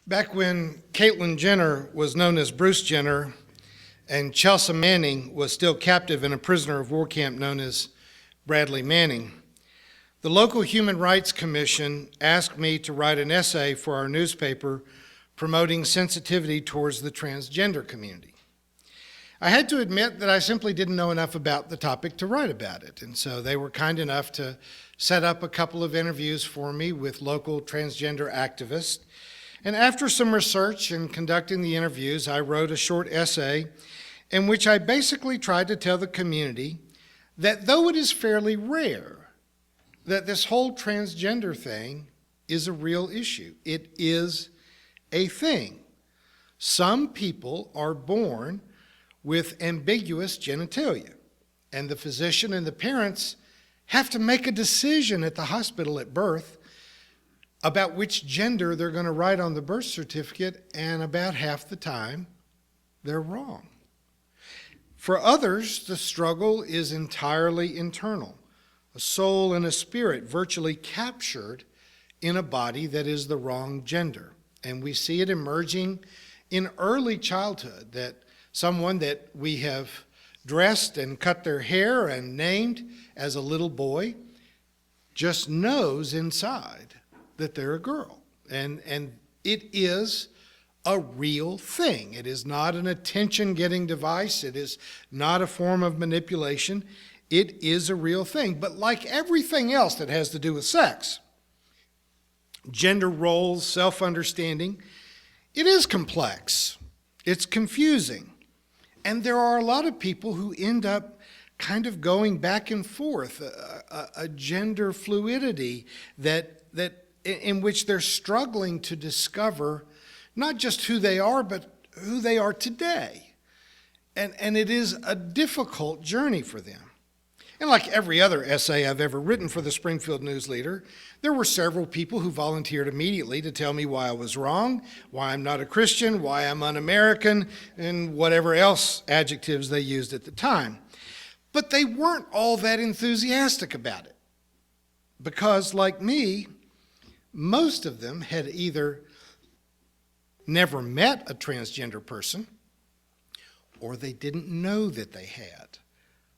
Back when Caitlyn Jenner was known as Bruce Jenner and Chelsea Manning was still captive in a prisoner of war camp known as Bradley Manning, the local Human Rights Commission asked me to write an essay for our newspaper promoting sensitivity towards the transgender community. I had to admit that I simply didn't know enough about the topic to write about it, and so they were kind enough to set up a couple of interviews for me with local transgender activists. And after some research and conducting the interviews, I wrote a short essay in which I basically tried to tell the community that though it is fairly rare, that this whole transgender thing is a real issue. It is a thing. Some people are born with ambiguous genitalia, and the physician and the parents have to make a decision at the hospital at birth about which gender they're going to write on the birth certificate, and about half the time, they're wrong. For others, the struggle is entirely internal, a soul and a spirit virtually captured in a body that is the wrong gender. And we see it emerging in early childhood, that someone that we have dressed and cut their hair and named as a little boy just knows inside that they're a girl. And it is a real thing. It is not an attention-getting device. It is not a form of manipulation. It is a real thing. But like everything else that has to do with sex, gender roles, self-understanding, it is complex. It's confusing. And there are a lot of people who end up kind of going back and forth, a gender fluidity that in which they're struggling to discover not just who they are, but who they are today. And it is a difficult journey for them. And like every other essay I've ever written for the Springfield News Leader, there were several people who volunteered immediately to tell me why I was wrong, why I'm not a Christian, why I'm un-American, and whatever else adjectives they used at the time. But they weren't all that enthusiastic about it, because like me, most of them had either never met a transgender person or they didn't know that they had,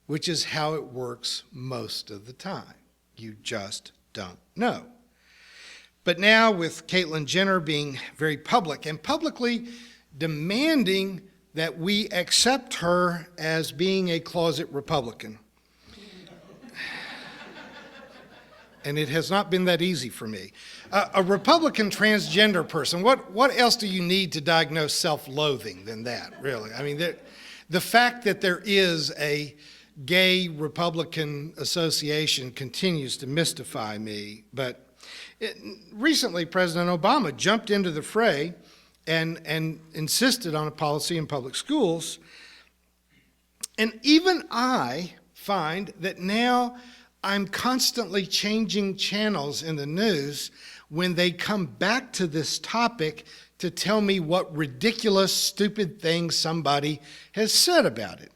which is how it works most of the time. You just don't know. But now with Caitlyn Jenner being very public and publicly demanding that we accept her as being a closet Republican, and it has not been that easy for me. A Republican transgender person, what else do you need to diagnose self-loathing than that, really? I mean, the fact that there is a gay Republican association continues to mystify me. But recently, President Obama jumped into the fray and insisted on a policy in public schools. And even I find that now I'm constantly changing channels in the news when they come back to this topic to tell me what ridiculous, stupid thing somebody has said about it.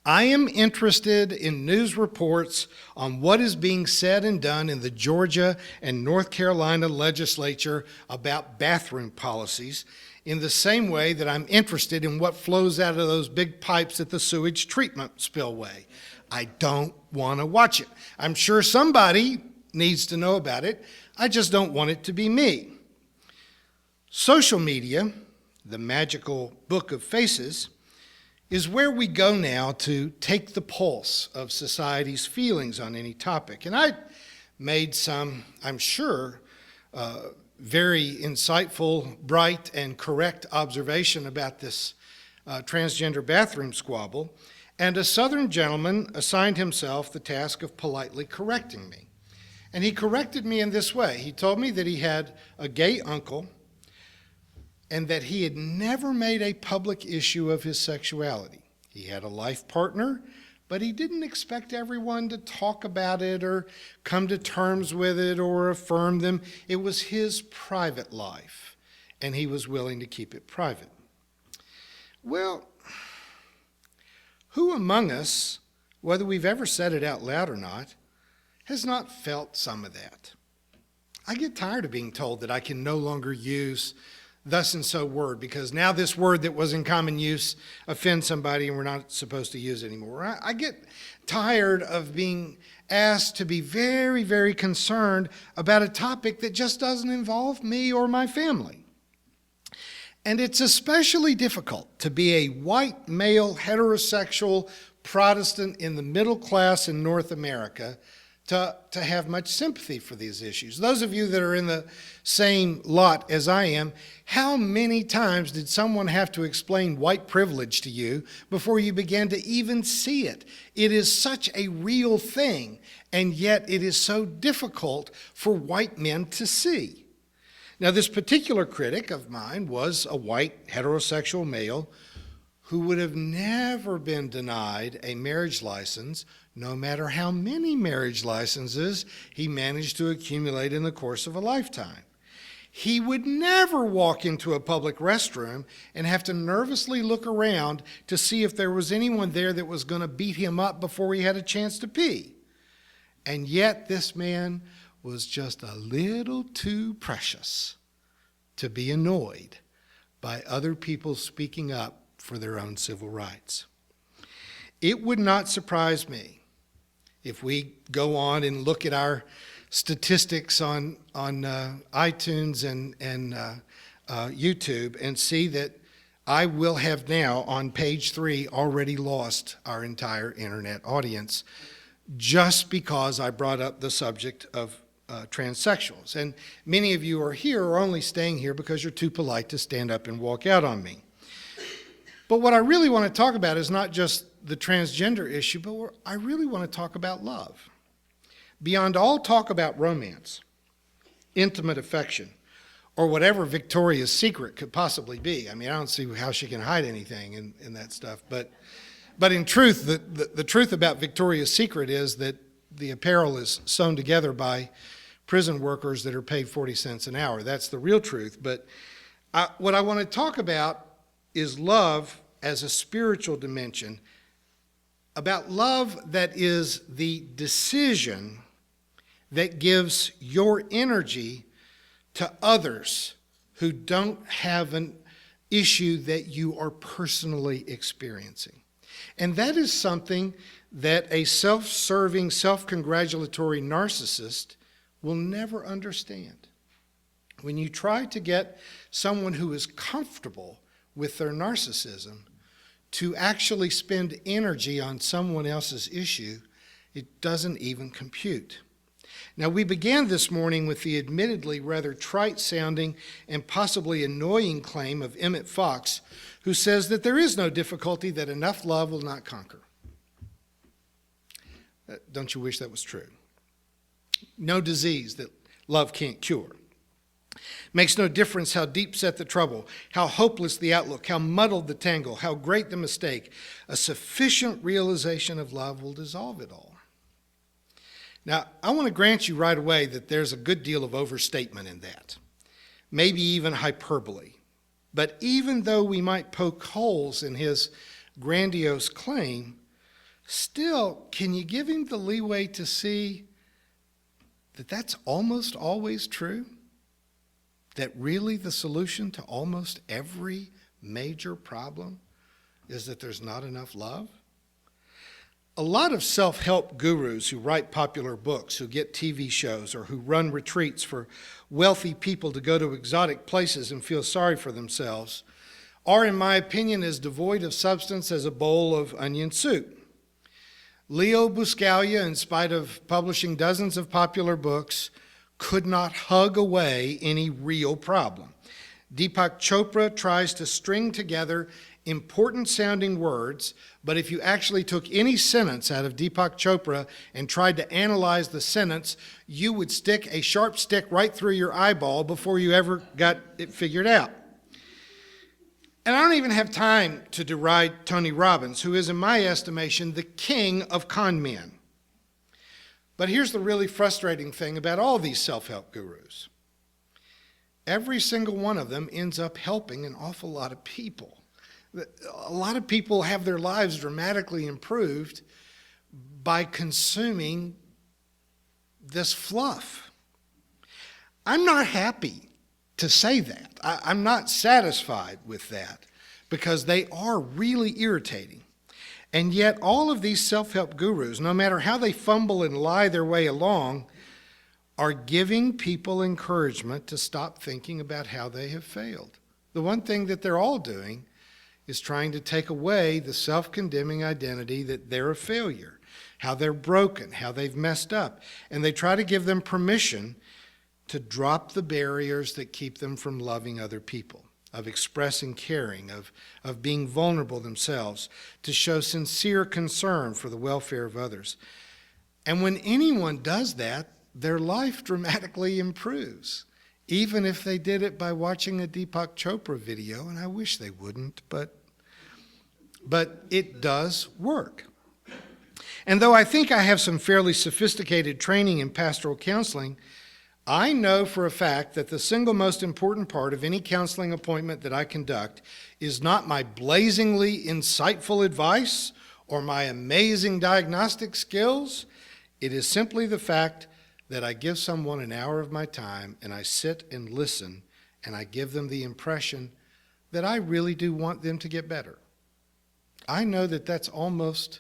I am interested in news reports on what is being said and done in the Georgia and North Carolina legislature about bathroom policies, in the same way that I'm interested in what flows out of those big pipes at the sewage treatment spillway. I don't want to watch it. I'm sure somebody needs to know about it. I just don't want it to be me. Social media, the magical book of faces, is where we go now to take the pulse of society's feelings on any topic. And I made some, I'm sure, very insightful, bright, and correct observation about this transgender bathroom squabble. And a Southern gentleman assigned himself the task of politely correcting me. And he corrected me in this way. He told me that he had a gay uncle and that he had never made a public issue of his sexuality. He had a life partner, but he didn't expect everyone to talk about it or come to terms with it or affirm them. It was his private life, and he was willing to keep it private. Well, who among us, whether we've ever said it out loud or not, has not felt some of that? I get tired of being told that I can no longer use thus and so word because now this word that was in common use offends somebody and we're not supposed to use it anymore. I get tired of being asked to be very, very concerned about a topic that just doesn't involve me or my family. And it's especially difficult to be a white male heterosexual Protestant in the middle class in North America to have much sympathy for these issues. Those of you that are in the same lot as I am, how many times did someone have to explain white privilege to you before you began to even see it? It is such a real thing, and yet it is so difficult for white men to see. Now, this particular critic of mine was a white heterosexual male who would have never been denied a marriage license, no matter how many marriage licenses he managed to accumulate in the course of a lifetime. He would never walk into a public restroom and have to nervously look around to see if there was anyone there that was going to beat him up before he had a chance to pee. And yet this man was just a little too precious to be annoyed by other people speaking up for their own civil rights. It would not surprise me if we go on and look at our statistics on iTunes and YouTube and see that I will have now on page 3 already lost our entire internet audience just because I brought up the subject of transsexuals. And many of you are here are only staying here because you're too polite to stand up and walk out on me. But what I really want to talk about is not just the transgender issue, but I really want to talk about love. Beyond all talk about romance, intimate affection, or whatever Victoria's Secret could possibly be. I mean, I don't see how she can hide anything in that stuff. But in truth, the truth about Victoria's Secret is that the apparel is sewn together by prison workers that are paid 40 cents an hour. That's the real truth. But what I want to talk about is love as a spiritual dimension, about love that is the decision that gives your energy to others who don't have an issue that you are personally experiencing. And that is something that a self-serving, self-congratulatory narcissist will never understand. When you try to get someone who is comfortable with their narcissism to actually spend energy on someone else's issue, it doesn't even compute. Now, we began this morning with the admittedly rather trite-sounding and possibly annoying claim of Emmett Fox, who says that there is no difficulty that enough love will not conquer. Don't you wish that was true? No disease that love can't cure. Makes no difference how deep set the trouble, how hopeless the outlook, how muddled the tangle, how great the mistake. A sufficient realization of love will dissolve it all. Now, I want to grant you right away that there's a good deal of overstatement in that, maybe even hyperbole. But even though we might poke holes in his grandiose claim, still, can you give him the leeway to see that that's almost always true? That really the solution to almost every major problem is that there's not enough love? A lot of self-help gurus who write popular books, who get TV shows, or who run retreats for wealthy people to go to exotic places and feel sorry for themselves are, in my opinion, as devoid of substance as a bowl of onion soup. Leo Buscaglia, in spite of publishing dozens of popular books, could not hug away any real problem. Deepak Chopra tries to string together important sounding words, but if you actually took any sentence out of Deepak Chopra and tried to analyze the sentence, you would stick a sharp stick right through your eyeball before you ever got it figured out. And I don't even have time to deride Tony Robbins, who is, in my estimation, the king of con men. But here's the really frustrating thing about all these self-help gurus. Every single one of them ends up helping an awful lot of people. A lot of people have their lives dramatically improved by consuming this fluff. I'm not happy to say that. I'm not satisfied with that because they are really irritating. And yet all of these self-help gurus, no matter how they fumble and lie their way along, are giving people encouragement to stop thinking about how they have failed. The one thing that they're all doing is trying to take away the self-condemning identity that they're a failure, how they're broken, how they've messed up. And they try to give them permission to drop the barriers that keep them from loving other people, of expressing caring, of being vulnerable themselves, to show sincere concern for the welfare of others. And when anyone does that, their life dramatically improves, even if they did it by watching a Deepak Chopra video, and I wish they wouldn't, but it does work. And though I think I have some fairly sophisticated training in pastoral counseling, I know for a fact that the single most important part of any counseling appointment that I conduct is not my blazingly insightful advice or my amazing diagnostic skills. It is simply the fact that I give someone an hour of my time and I sit and listen and I give them the impression that I really do want them to get better. I know that that's almost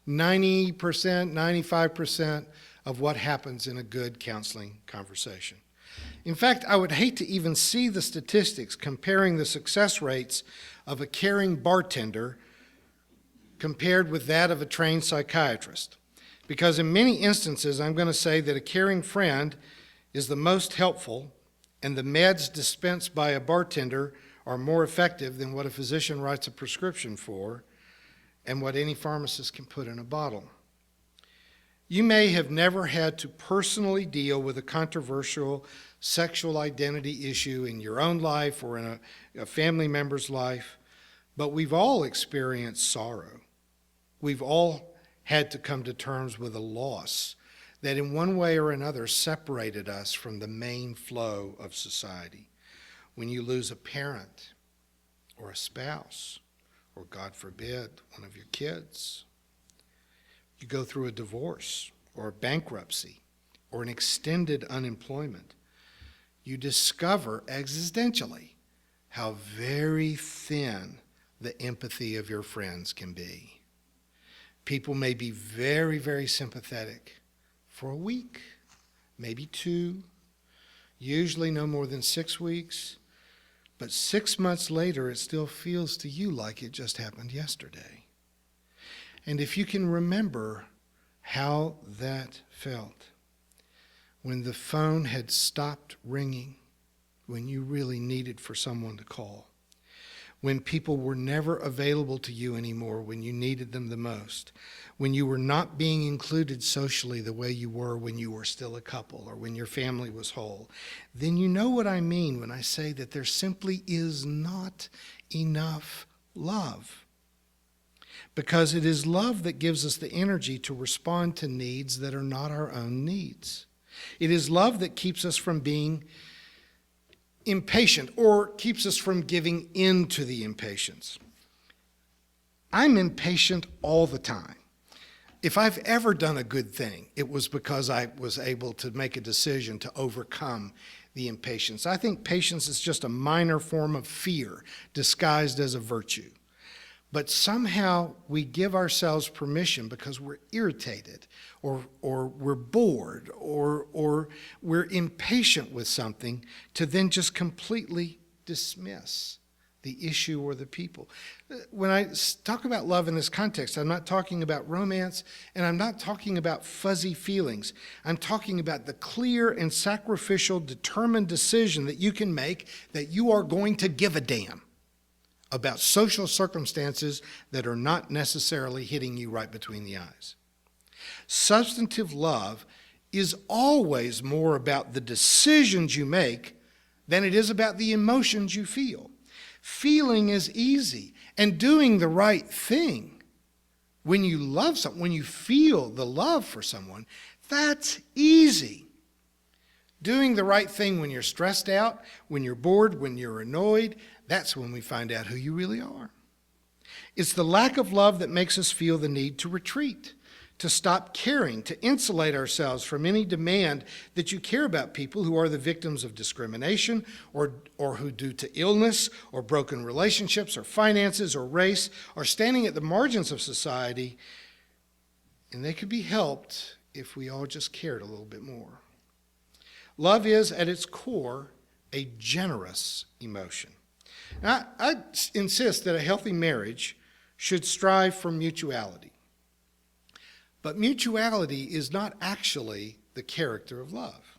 90%, 95% of what happens in a good counseling conversation. In fact, I would hate to even see the statistics comparing the success rates of a caring bartender compared with that of a trained psychiatrist. Because in many instances, I'm going to say that a caring friend is the most helpful, and the meds dispensed by a bartender are more effective than what a physician writes a prescription for and what any pharmacist can put in a bottle. You may have never had to personally deal with a controversial sexual identity issue in your own life or in a family member's life, but we've all experienced sorrow. We've all had to come to terms with a loss that in one way or another separated us from the main flow of society. When you lose a parent or a spouse, or God forbid, one of your kids, you go through a divorce or a bankruptcy or an extended unemployment, you discover existentially how very thin the empathy of your friends can be. People may be very, very sympathetic for a week, maybe 2, usually no more than 6 weeks, but 6 months later it still feels to you like it just happened yesterday. And if you can remember how that felt, when the phone had stopped ringing, when you really needed for someone to call, when people were never available to you anymore when you needed them the most, when you were not being included socially the way you were when you were still a couple or when your family was whole, then you know what I mean when I say that there simply is not enough love. Because it is love that gives us the energy to respond to needs that are not our own needs. It is love that keeps us from being impatient or keeps us from giving in to the impatience. I'm impatient all the time. If I've ever done a good thing, it was because I was able to make a decision to overcome the impatience. I think patience is just a minor form of fear disguised as a virtue. But somehow we give ourselves permission because we're irritated or we're bored or we're impatient with something to then just completely dismiss the issue or the people. When I talk about love in this context, I'm not talking about romance and I'm not talking about fuzzy feelings. I'm talking about the clear and sacrificial, determined decision that you can make that you are going to give a damn about social circumstances that are not necessarily hitting you right between the eyes. Substantive love is always more about the decisions you make than it is about the emotions you feel. Feeling is easy, and doing the right thing, when you love someone, when you feel the love for someone, that's easy. Doing the right thing when you're stressed out, when you're bored, when you're annoyed, that's when we find out who you really are. It's the lack of love that makes us feel the need to retreat, to stop caring, to insulate ourselves from any demand that you care about people who are the victims of discrimination or who, due to illness or broken relationships or finances or race, are standing at the margins of society, and they could be helped if we all just cared a little bit more. Love is, at its core, a generous emotion. Now, I insist that a healthy marriage should strive for mutuality. But mutuality is not actually the character of love.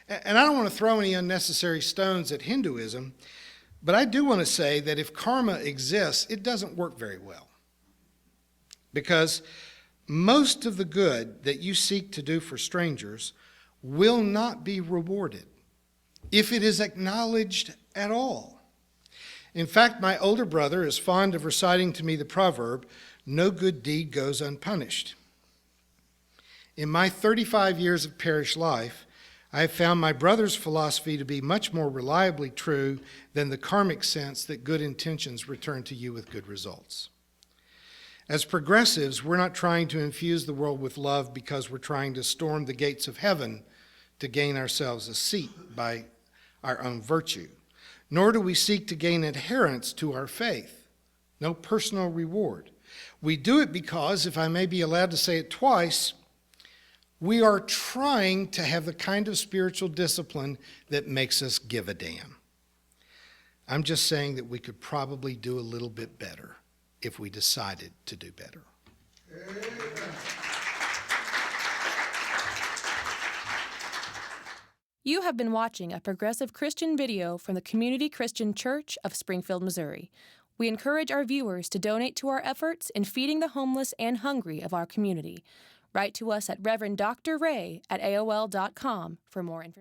And I don't want to throw any unnecessary stones at Hinduism, but I do want to say that if karma exists, it doesn't work very well. Because most of the good that you seek to do for strangers will not be rewarded if it is acknowledged at all. In fact, my older brother is fond of reciting to me the proverb, "No good deed goes unpunished." In my 35 years of parish life, I have found my brother's philosophy to be much more reliably true than the karmic sense that good intentions return to you with good results. As progressives, we're not trying to infuse the world with love because we're trying to storm the gates of heaven to gain ourselves a seat by our own virtue. Nor do we seek to gain adherence to our faith. No personal reward. We do it because, if I may be allowed to say it twice, we are trying to have the kind of spiritual discipline that makes us give a damn. I'm just saying that we could probably do a little bit better if we decided to do better. You have been watching a progressive Christian video from the Community Christian Church of Springfield, Missouri. We encourage our viewers to donate to our efforts in feeding the homeless and hungry of our community. Write to us at Reverend Dr. Ray at AOL.com for more information.